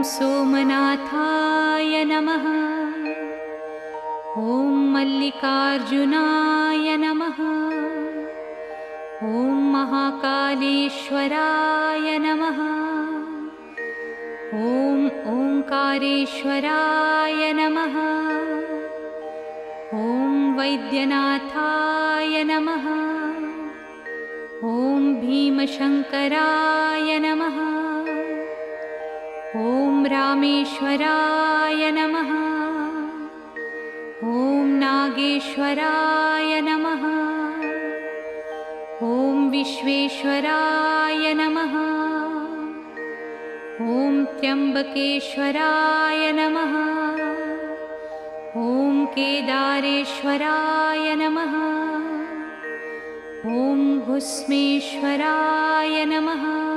सोमनाथाय नमः। ॐ मल्लिकार्जुनाय नमः। ॐ महाकालेश्वराय नमः। ॐ ओंकारेश्वराय नमः। ॐ वैद्यनाथाय नमः। ॐ भीमशंकराय नमः। ॐ रामेश्वराय नमः। ॐ नागेश्वराय नमः। ॐ विश्वेश्वराय नमः। ॐ त्र्यंबकेश्वराय नमः। ॐ केदारेश्वराय नमः। ॐ भुस्मेश्वराय नमः।